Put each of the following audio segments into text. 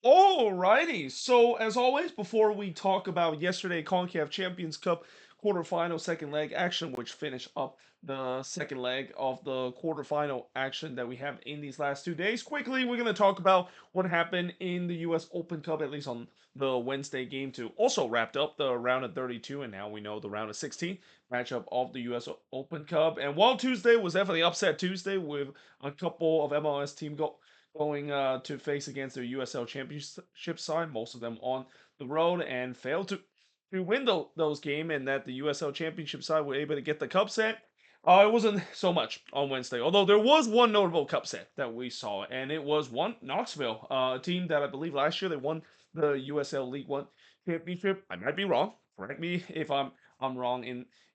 Alrighty. So as always, before we talk about yesterday CONCACAF Champions Cup quarterfinal second leg action, which finished up the second leg of the quarterfinal action that we have in these last 2 days. Quickly, we're going to talk about what happened in the US Open Cup, at least on the Wednesday game two. Also wrapped up the round of 32, and now we know the round of 16 matchup of the US Open Cup. And while Tuesday was definitely upset Tuesday with a couple of MLS team going to face against their USL Championship side, most of them on the road, and failed to win those games, and that the USL Championship side were able to get the cup set. It wasn't so much on Wednesday, although there was one notable cup set that we saw, and it was one Knoxville, a team that I believe last year they won the USL League One championship. I might be wrong. Correct me if I'm wrong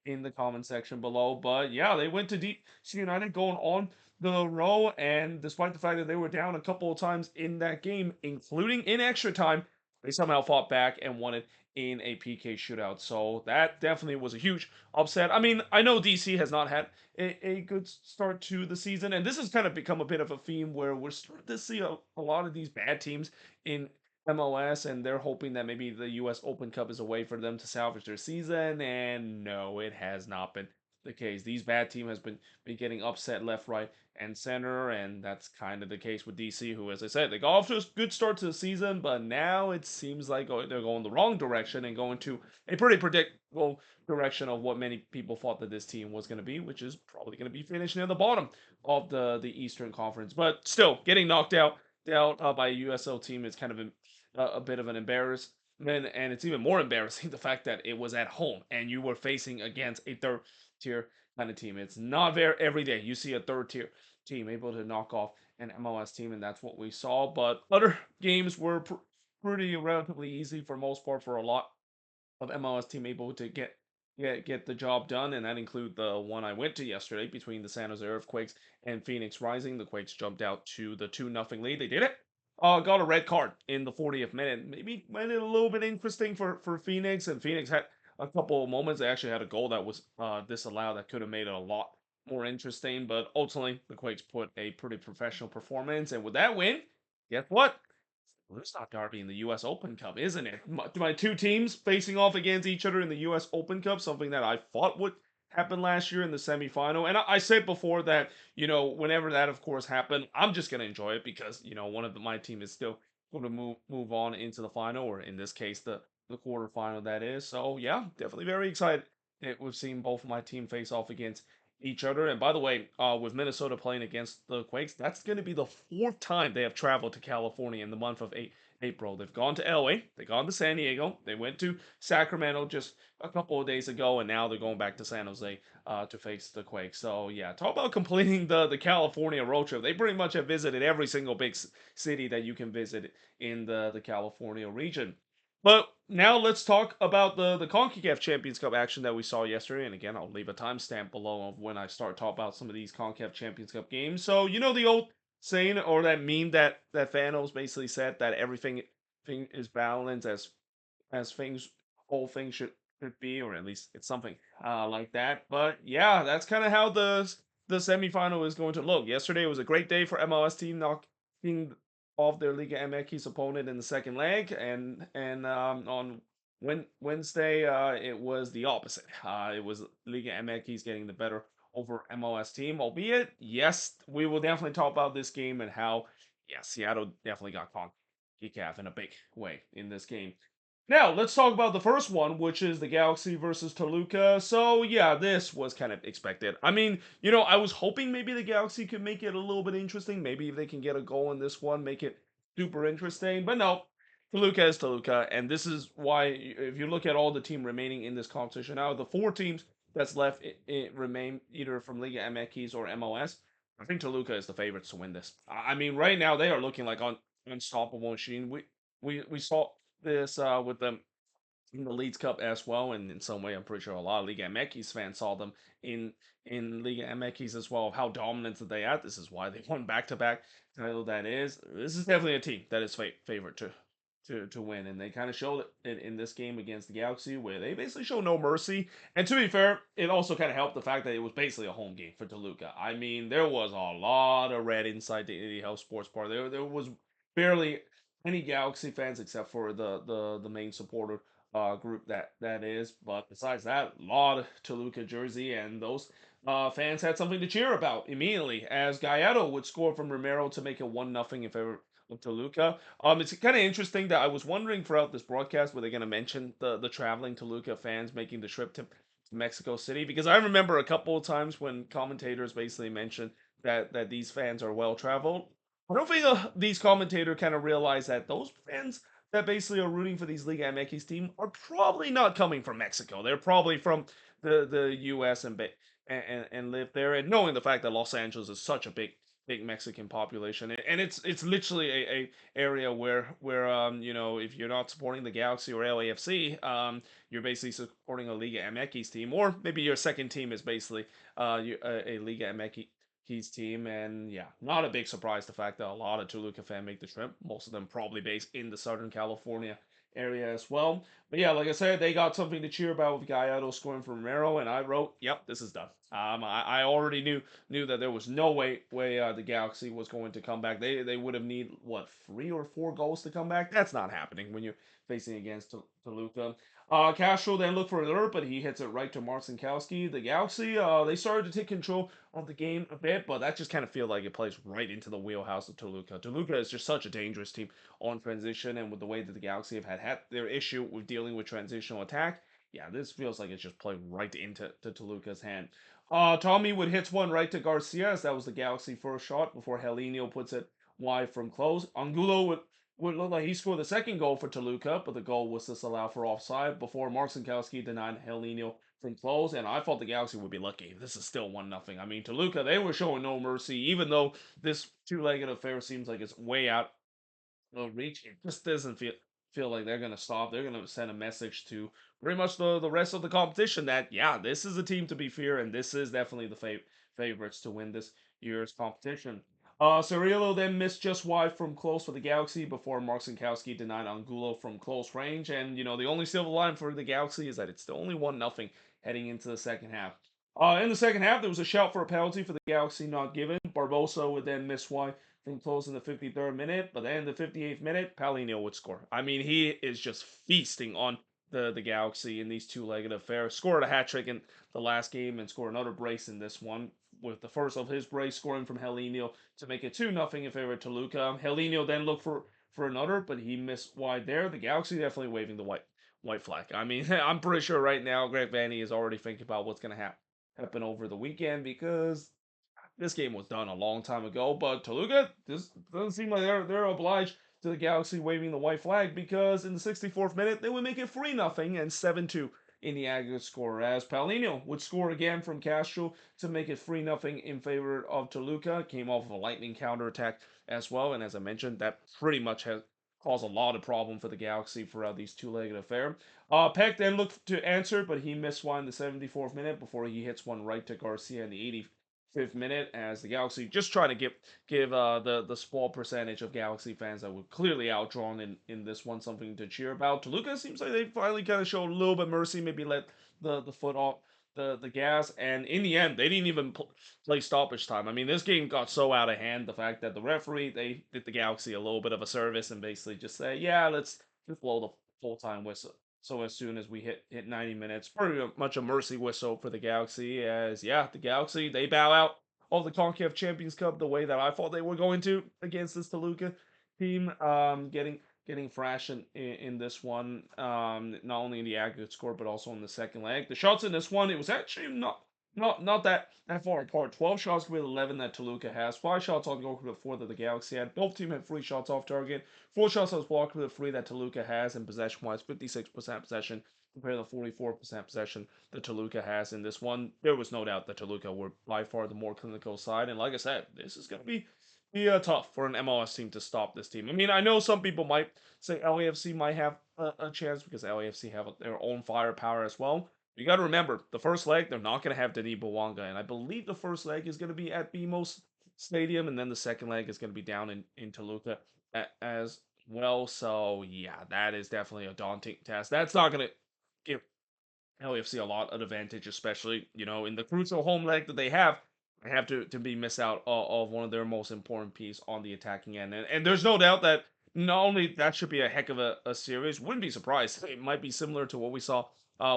in the comment section below. But yeah, they went to DC United going on the row, and despite the fact that they were down a couple of times in that game, including in extra time, they somehow fought back and won it in a PK shootout. So that definitely was a huge upset. I mean, I know DC has not had a good start to the season, and this has kind of become a bit of a theme where we're starting to see a lot of these bad teams in MLS, and they're hoping that maybe the US Open Cup is a way for them to salvage their season, and no, it has not been the case. These bad team has been getting upset left, right, and center, and that's kind of the case with DC, who, as I said, they got off to a good start to the season, but now it seems like they're going the wrong direction and going to a pretty predictable direction of what many people thought that this team was going to be, which is probably going to be finishing at the bottom of the Eastern Conference. But still, getting knocked out by a USL team is kind of a bit of an embarrassment, and it's even more embarrassing the fact that it was at home and you were facing against a third tier kind of team. It's not very every day you see a third tier team able to knock off an MLS team, and that's what we saw. But other games were pretty relatively easy for most part for a lot of MLS team able to get the job done, and that include the one I went to yesterday between the San Jose Earthquakes and Phoenix Rising. The Quakes jumped out to the 2-0 lead. They did it. Got a red card in the 40th minute. Maybe made it a little bit interesting for Phoenix, and Phoenix had a couple of moments. They actually had a goal that was disallowed that could have made it a lot more interesting, but ultimately the Quakes put a pretty professional performance, and with that win, guess what? Well, it's not Derby in the U.S. Open Cup, isn't it? My two teams facing off against each other in the U.S. Open Cup, something that I thought would happen last year in the semifinal. And I said before that, whenever that, of course, happened, I'm just going to enjoy it because, my team is still going to move on into the final, or in this case, the quarterfinal, that is. So, yeah, definitely very excited that we've seen both of my team face off against each other. And by the way, with Minnesota playing against the Quakes, that's going to be the fourth time they have traveled to California in the month of April. They've gone to LA, they've gone to San Diego, they went to Sacramento just a couple of days ago, and now they're going back to San Jose to face the Quakes. So yeah, talk about completing the California road trip. They pretty much have visited every single big city that you can visit in the California region. But now let's talk about the CONCACAF Champions Cup action that we saw yesterday. And again, I'll leave a timestamp below of when I start talking about some of these CONCACAF Champions Cup games. So you know the old saying or that meme that thanos basically said that everything thing is balanced as things whole things should be, or at least it's something like that. But yeah, that's kind of how the semifinal is going to look. Yesterday was a great day for MLS team knocking off their Liga MX opponent in the second leg, and on Wednesday it was the opposite. It was Liga MX getting the better over MLS team, albeit yes, we will definitely talk about this game and how yeah, Seattle definitely got CONCACAF in a big way in this game. Now, let's talk about the first one, which is the Galaxy versus Toluca. So, yeah, this was kind of expected. I mean, I was hoping maybe the Galaxy could make it a little bit interesting. Maybe if they can get a goal in this one, make it super interesting. But no, Toluca is Toluca. And this is why, if you look at all the team remaining in this competition now, the four teams that's left it remain either from Liga MX or MLS. I think Toluca is the favorites to win this. I mean, right now, they are looking like unstoppable machine. We saw this with them in the Leeds Cup as well, and in some way, I'm pretty sure a lot of Liga MX fans saw them in Liga MX as well. Of how dominant that they are. This is why they won back to back title. That is, this is definitely a team that is favorite to win, and they kind of showed it in this game against the Galaxy, where they basically show no mercy. And to be fair, it also kind of helped the fact that it was basically a home game for Toluca. I mean, there was a lot of red inside the Eddie House Sports Bar. There was barely any Galaxy fans except for the main supporter group that is. But besides that, a lot of Toluca jersey, and those fans had something to cheer about immediately as Gallardo would score from Romero to make it 1-0 in favor of Toluca. It's kind of interesting that I was wondering throughout this broadcast were they going to mention the traveling Toluca fans making the trip to Mexico City, because I remember a couple of times when commentators basically mentioned that these fans are well traveled. I don't think these commentators kind of realize that those fans that basically are rooting for these Liga MX team are probably not coming from Mexico. They're probably from the U.S. and live there. And knowing the fact that Los Angeles is such a big Mexican population, and it's literally a area where if you're not supporting the Galaxy or LAFC, you're basically supporting a Liga MX team, or maybe your second team is basically a Liga MX team. And yeah, not a big surprise the fact that a lot of Toluca fans make the trip. Most of them probably based in the Southern California area as well. But yeah, like I said, they got something to cheer about with Gallardo scoring for Romero, and I wrote, "Yep, this is done." I already knew that there was no way the Galaxy was going to come back. They would have need what 3 or 4 goals to come back. That's not happening when you're facing against Toluca. Castro then looked for another, but he hits it right to Marcinkowski. The Galaxy, they started to take control of the game a bit, but that just kind of feels like it plays right into the wheelhouse of Toluca. Toluca is just such a dangerous team on transition, and with the way that the Galaxy have had their issue with dealing with transitional attack, yeah, this feels like it's just played right into Toluca's hand. Tommy would hits one right to Garcia, as that was the Galaxy first shot before Helinho puts it wide from close. Angulo would look like he scored the second goal for Toluca, but the goal was disallowed for offside before Marcinkowski denied Helinho from close, and I thought the Galaxy would be lucky. This is still 1-0. I mean, Toluca, they were showing no mercy, even though this two-legged affair seems like it's way out reach. It just doesn't feel like they're gonna stop. They're gonna send a message to pretty much the rest of the competition that yeah, this is a team to be feared, and this is definitely the favorites to win this year's competition. Cirillo then missed just wide from close for the Galaxy before Marcinkowski denied Angulo from close range. And the only silver line for the Galaxy is that it's still only 1-0 heading into the second half. In the second half, there was a shout for a penalty for the Galaxy not given. Barbosa would then miss wide from close in the 53rd minute, but then in the 58th minute, Paulinho would score. I mean, he is just feasting on the Galaxy in these two-legged affairs. Scored a hat trick in the last game and scored another brace in this one, with the first of his brace scoring from Helinho to make it 2-0 in favor of Toluca. Helinho then looked for another, but he missed wide there. The Galaxy definitely waving the white flag. I mean, I'm pretty sure right now Greg Vanny is already thinking about what's going to happen over the weekend, because this game was done a long time ago. But Toluca, this doesn't seem like they're obliged to the Galaxy waving the white flag, because in the 64th minute they would make it 3-0 and 7-2 in the aggregate score, as Paulinho would score again from Castro to make it 3-0 in favor of Toluca. Came off of a lightning counterattack as well, and as I mentioned, that pretty much has caused a lot of problem for the Galaxy throughout these two-legged affair. Peck then looked to answer, but he missed one in the 74th minute before he hits one right to Garcia in the 85th minute, as the Galaxy just trying to give the small percentage of Galaxy fans that were clearly outdrawn in this one something to cheer about. Toluca seems like they finally kind of showed a little bit mercy, maybe let the foot off the gas, and in the end they didn't even play stoppage time. I mean, this game got so out of hand, the fact that the referee, they did the Galaxy a little bit of a service and basically just say, yeah, let's just blow the full-time whistle. So as soon as we hit 90 minutes, pretty much a mercy whistle for the Galaxy, as yeah, the Galaxy, they bow out of the CONCACAF Champions Cup the way that I thought they were going to against this Toluca team. Getting thrashed in this one, not only in the aggregate score but also in the second leg. The shots in this one, it was actually not that far apart. 12 shots with 11 that Toluca has. 5 shots on goal with 4 that the Galaxy had. Both teams had 3 shots off target. 4 shots was blocked with 3 that Toluca has. And possession-wise, 56% possession compared to 44% possession that Toluca has in this one. There was no doubt that Toluca were by far the more clinical side. And like I said, this is going to be tough for an MLS team to stop this team. I mean, I know some people might say LAFC might have a chance because LAFC have their own firepower as well. You got to remember, the first leg, they're not going to have Denis Bouanga, and I believe the first leg is going to be at BMO's Stadium, and then the second leg is going to be down in Toluca as well. So, yeah, that is definitely a daunting task. That's not going to give LAFC a lot of advantage, especially, in the crucial home leg that they have. I have to be miss out of one of their most important piece on the attacking end. And there's no doubt that Not only that should be a heck of a series, wouldn't be surprised. It might be similar to what we saw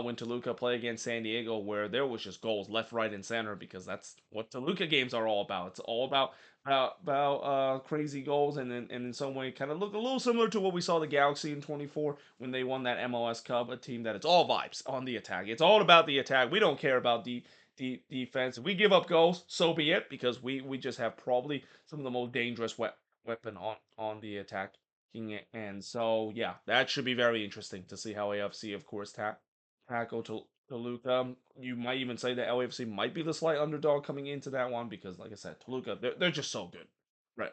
when Toluca played against San Diego, where there was just goals left, right, and center because that's what Toluca games are all about. It's all about crazy goals, and in some way kind of look a little similar to what we saw the Galaxy in 24 when they won that MLS Cup, a team that it's all vibes on the attack. It's all about the attack. We don't care about defense. If we give up goals, so be it, because we just have probably some of the most dangerous weapon on the attack. And so, yeah, that should be very interesting to see how AFC, of course, tackle to Toluca. You might even say that LAFC might be the slight underdog coming into that one because, like I said, Toluca, they're just so good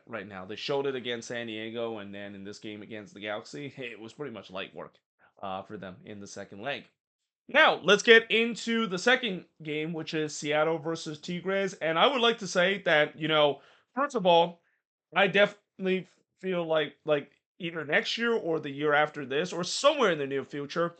right now. They showed it against San Diego, and then in this game against the Galaxy, it was pretty much light work for them in the second leg. Now, let's get into the second game, which is Seattle versus Tigres. And I would like to say that, first of all, I definitely feel like either next year or the year after this, or somewhere in the near future,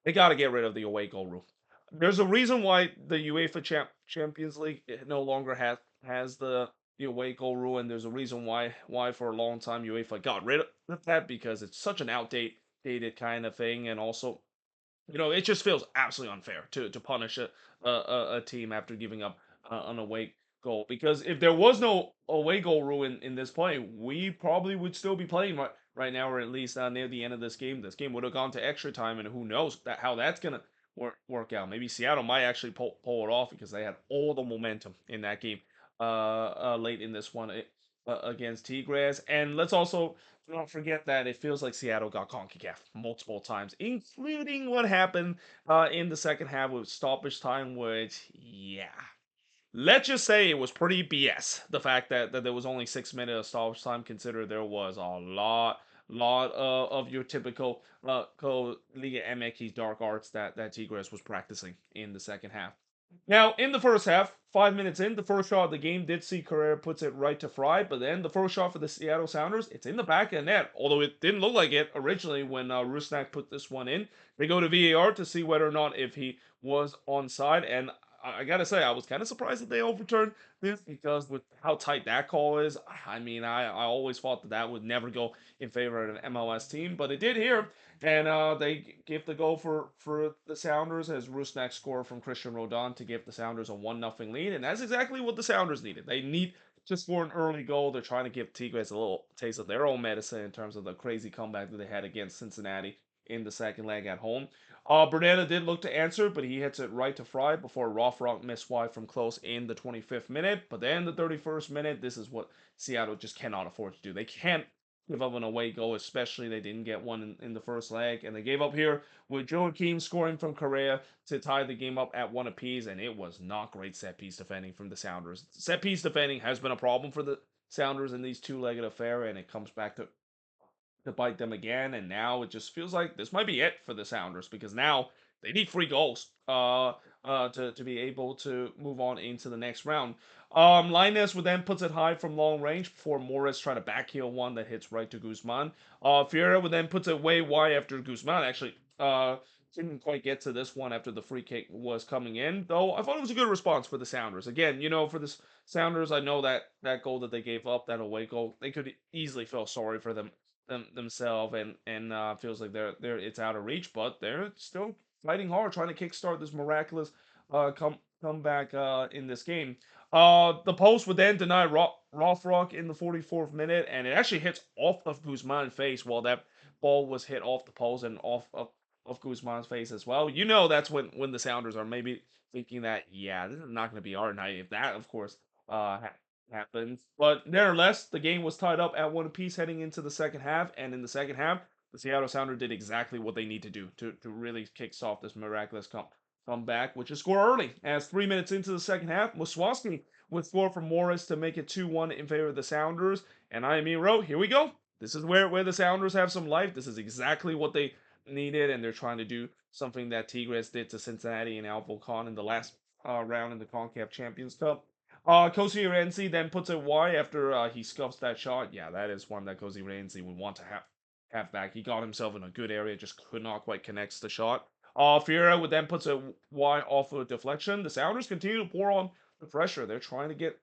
they got to get rid of the away goal rule. There's a reason why the UEFA Champions League no longer has the away goal rule, and there's a reason why for a long time UEFA got rid of that because it's such an outdated kind of thing, and also it just feels absolutely unfair to punish a team after giving up an away goal. Because if there was no away goal rule in this play, we probably would still be playing right now, or at least near the end of this game. This game would have gone to extra time, and who knows how that's gonna work out. Maybe Seattle might actually pull it off because they had all the momentum in that game late in this one against Tigres. And let's also don't forget that it feels like Seattle got CONCACAF multiple times, including what happened in the second half with stoppage time, which, yeah. Let's just say it was pretty BS. The fact that there was only 6 minutes of stoppage time, consider there was a lot of your typical Liga MX dark arts that Tigres was practicing in the second half. Now, in the first half, 5 minutes in, the first shot of the game did see Carrera puts it right to Fry, but then the first shot for the Seattle Sounders, it's in the back of the net. Although it didn't look like it originally when Rusnak put this one in. They go to VAR to see whether or not if he was onside, and I gotta say, I was kind of surprised that they overturned this because with how tight that call is, I mean, I always thought that would never go in favor of an MLS team, but it did here. And they give the goal for the Sounders as Rusnak scored from Christian Rodon to give the Sounders a 1-0 lead. And that's exactly what the Sounders needed. They need to score an early goal. They're trying to give Tigres a little taste of their own medicine in terms of the crazy comeback that they had against Cincinnati in the second leg at home. Bernetta did look to answer, but he hits it right to Fry before Rothrock missed wide from close in the 25th minute. But then the 31st minute, this is what Seattle just cannot afford to do. They can't give up an away goal, especially they didn't get one in the first leg, and they gave up here with Joaquim scoring from Correa to tie the game up at one apiece, and it was not great set piece defending from the Sounders. Set piece defending has been a problem for the Sounders in these two-legged affair, and it comes back to bite them again. And now it just feels like this might be it for the Sounders because now they need 3 goals to be able to move on into the next round. Linus would then puts it high from long range before Morris trying to backheel one that hits right to Guzman. Fiera would then puts it way wide after Guzman actually didn't quite get to this one after the free kick was coming in. Though I thought it was a good response for the Sounders. Again, for the Sounders, I know that goal that they gave up, that away goal, they could easily feel sorry for themselves and feels like they're it's out of reach, but they're still fighting hard, trying to kickstart this miraculous comeback in this game. The post would then deny Rothrock in the 44th minute, and it actually hits off of Guzman's face while that ball was hit off the post and off of Guzman's face as well. That's when the Sounders are maybe thinking that, yeah, this is not going to be our night. If that, of course, happens. But nevertheless, the game was tied up at one apiece heading into the second half, and in the second half, the Seattle Sounders did exactly what they need to do to really kick off this miraculous comeback, which is score early. As 3 minutes into the second half, Muswowski would score for Morris to make it 2-1 in favor of the Sounders. And I mean, wrote, here we go. This is where the Sounders have some life. This is exactly what they needed, and they're trying to do something that Tigres did to Cincinnati and Al Volcan in the last round in the CONCACAF Champions Cup. Cozy Renzi then puts it wide after he scuffs that shot. Yeah, that is one that Cozy Renzi would want to have back. He got himself in a good area, just could not quite connect the shot. Fiera would then puts it wide off of a deflection. The Sounders continue to pour on the pressure. They're trying to get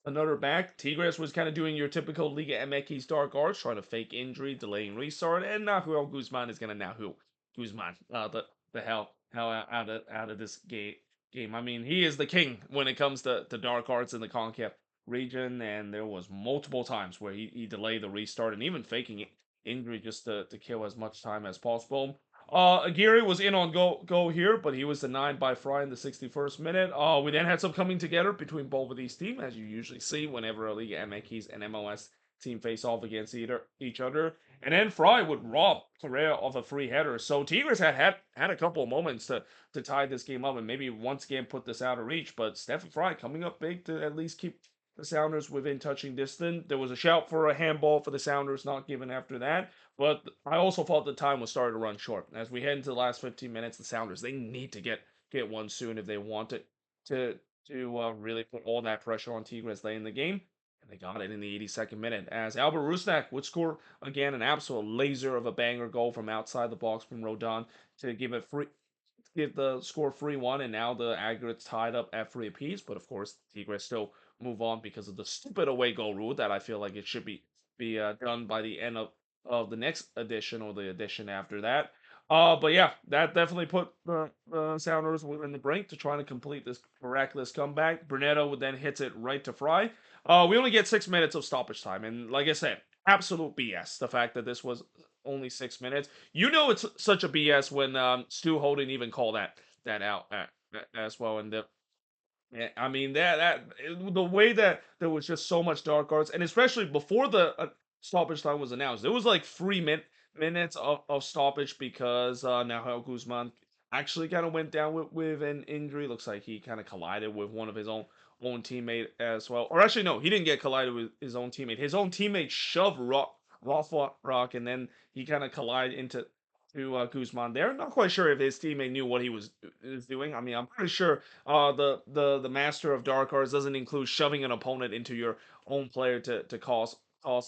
another back. Tigres was kind of doing your typical Liga MX dark arts, trying to fake injury, delaying restart, and Nahuel Guzman is gonna Nahuel Guzman the hell out of this game. I mean, he is the king when it comes to dark arts in the CONCACAF region, and there was multiple times where he delayed the restart and even faking injury just to kill as much time as possible. Aguirre was in on go here, but he was denied by Fry in the 61st minute. We then had some coming together between both of these teams, as you usually see whenever a Liga MX and MLS team face off against each other. And then Fry would rob Correa of a free header. So Tigres had a couple of moments to tie this game up and maybe once again put this out of reach. But Stephen Fry coming up big to at least keep the Sounders within touching distance. There was a shout for a handball for the Sounders, not given after that. But I also thought the time was starting to run short. As we head into the last 15 minutes, the Sounders, they need to get one soon if they want it to really put all that pressure on Tigres late in the game. And they got it in the 82nd minute as Albert Rusnak would score again an absolute laser of a banger goal from outside the box from Rodon to give the score 3-1, and now the aggregate's tied up at 3 apiece. But of course, Tigres still move on because of the stupid away goal rule that I feel like it should be done by the end of the next edition or the edition after that. But yeah, that definitely put the Sounders in the brink to try to complete this miraculous comeback. Brunetto would then hits it right to Fry. We only get 6 minutes of stoppage time, and like I said, absolute BS. The fact that this was only 6 minutes. You know it's such a BS when Stu Holden even called that out as well. And yeah, I mean the way that there was just so much dark arts, and especially before the stoppage time was announced, there was like 3 minutes of stoppage because Nahuel Guzman actually kind of went down with an injury. Looks like he kind of collided with one of his own teammate as well. Or actually, no, he didn't get collided with his own teammate. His own teammate shoved Rock, and then he kind of collided into Guzman there. Not quite sure if his teammate knew what he was doing. I mean, I'm pretty sure the master of dark arts doesn't include shoving an opponent into your own player to cause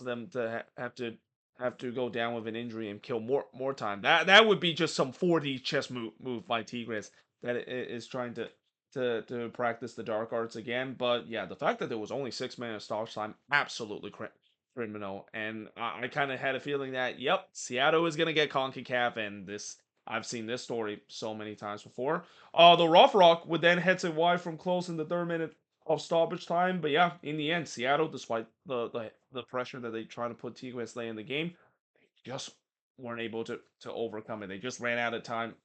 them to have to go down with an injury and kill more time. That would be just some 4D chess move by Tigres that is trying to practice the dark arts again. But yeah, the fact that there was only 6 minutes stoppage time, absolutely criminal. And I kind of had a feeling that, yep, Seattle is going to get CONCACAF, and this I've seen this story so many times before. The Rough Rock would then head to wide from close in the 3rd minute of stoppage time. But yeah, in the end, Seattle, despite the pressure that they try to put Tigres late in the game, just weren't able to overcome it. They just ran out of time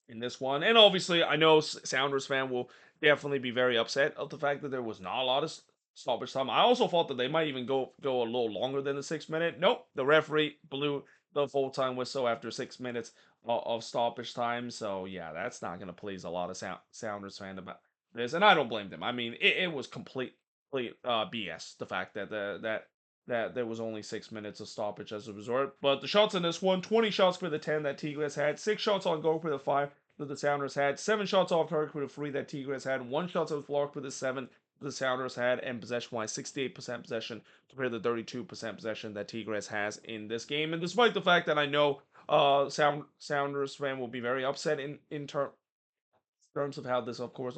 in this one. And obviously, I know Sounders fan will definitely be very upset of the fact that there was not a lot of stoppage time. I also thought that they might even go a little longer than the 6 minute. Nope, the referee blew the full time whistle after 6 minutes of stoppage time. So yeah, that's not going to please a lot of Sounders fan about this, and I don't blame them. I mean, it was complete BS. The fact that there was only 6 minutes of stoppage as a result. But the shots in this one, 20 shots for the 10 that Tigres had, 6 shots on goal for the 5 that the Sounders had, 7 shots off target for the 3 that Tigres had, 1 shot that was blocked for the 7 the Sounders had, and possession-wise, 68% possession compared to the 32% possession that Tigres has in this game. And despite the fact that I know Sounders fan will be very upset in terms of how this, of course,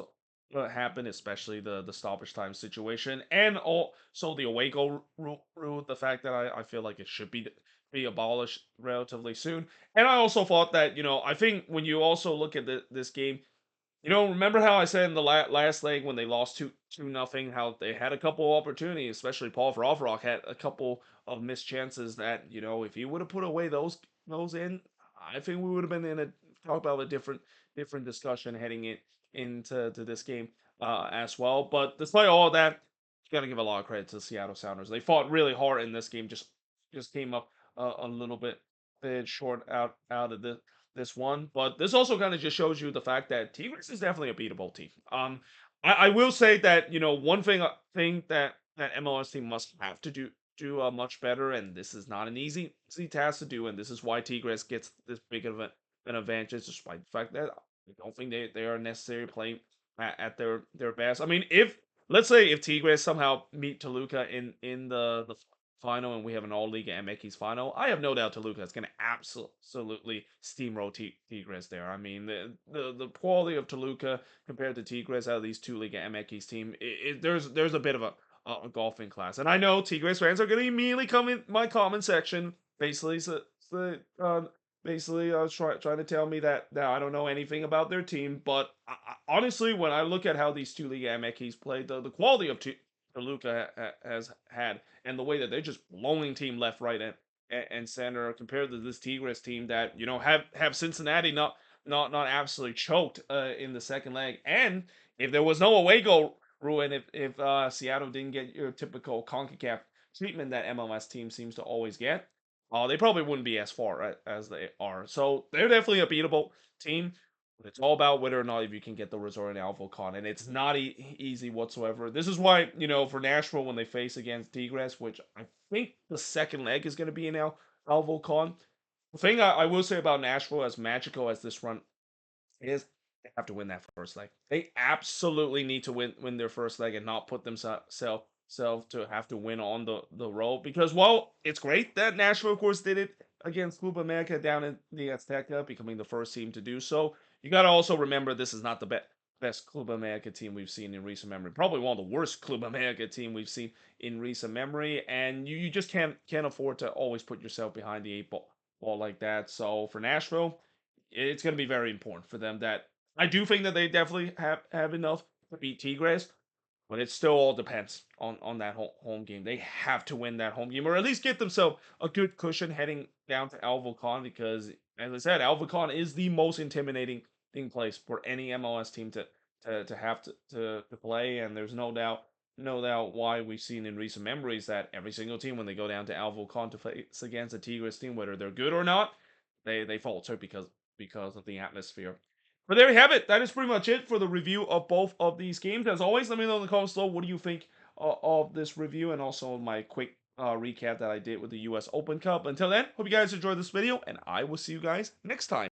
happened, especially the stoppage time situation, and also the away goal rule. The fact that I feel like it should be abolished relatively soon. And I also thought that I think when you also look at this game, remember how I said in the last leg when they lost two nothing, how they had a couple opportunities, especially Paul Vrovrock had a couple of missed chances that if he would have put away those in, I think we would have been in a talk about a different discussion heading into this game as well. But despite all of that, you got to give a lot of credit to the Seattle Sounders. They fought really hard in this game, just came up a little bit short out of this one. But this also kind of just shows you the fact that Tigres is definitely a beatable team. I will say that one thing that MLS team must have to do much better, and this is not an easy task to do, and this is why Tigres gets this big of an advantage, despite the fact that I don't think they are necessarily playing at their best. I mean, if let's say if Tigres somehow meet Toluca in the final and we have an all Liga MX final, I have no doubt Toluca is going to absolutely steamroll Tigres there. I mean, the quality of Toluca compared to Tigres out of these two Liga MX team, there's a bit of a golfing class. And I know Tigres fans are going to immediately come in my comment section, basically, trying to tell me that I don't know anything about their team. But honestly, when I look at how these two Liga MX played, the quality of Toluca has had, and the way that they're just blowing team left, right, and center compared to this Tigres team that have Cincinnati not absolutely choked in the second leg. And if there was no away goal, Ruin, if Seattle didn't get your typical CONCACAF treatment that MLS team seems to always get, they probably wouldn't be as far as they are. So they're definitely a beatable team. But it's all about whether or not if you can get the resort in Alvocon, and it's not easy whatsoever. This is why for Nashville when they face against Tigres, which I think the second leg is going to be in Alvocon. The thing I will say about Nashville, as magical as this run is, they have to win that first leg. They absolutely need to win their first leg and not put themselves to have to win on the road. Because while it's great that Nashville, of course, did it against Club America down in the Azteca, becoming the first team to do so, you got to also remember this is not the best Club America team we've seen in recent memory. Probably one of the worst Club America team we've seen in recent memory, and you just can't afford to always put yourself behind the eight ball like that. So for Nashville, it's going to be very important for them. That I do think that they definitely have enough to beat Tigres, but it still all depends on that home game. They have to win that home game, or at least get themselves a good cushion heading down to Alvocon, because, as I said, Alvocon is the most intimidating place for any MLS team to have to play, and there's no doubt why we've seen in recent memories that every single team, when they go down to Alvocon to face against a Tigres team, whether they're good or not, they falter because of the atmosphere. But there we have it. That is pretty much it for the review of both of these games. As always, let me know in the comments below what do you think of this review, and also my quick recap that I did with the US Open Cup. Until then, hope you guys enjoyed this video, and I will see you guys next time.